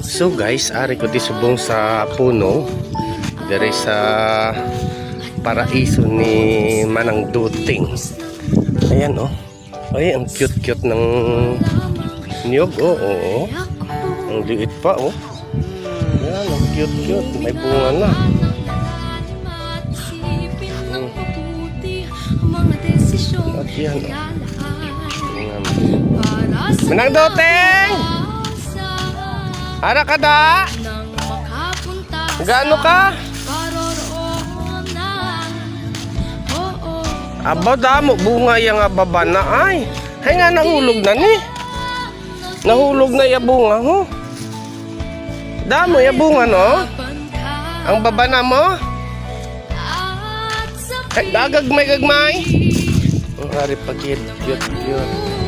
So guys, ari ko di subong sa puno dere sa paraiso ni Manang Duting. Ayan oh. Ay, ang cute-cute ng niyog. Oo. Ang liit pa oh. Ayan, ang cute-cute. May bunga na. At yan oh. Manang Duting! Ara ka da? Gaano ka? Aba damo, bunga yung baba na ay. Hay nga nahulog na ni. Nahulog na yung bunga ho. Damo yung bunga no? Ang baba na mo? Ay, gagagmay. Ang ari pagkit, cute.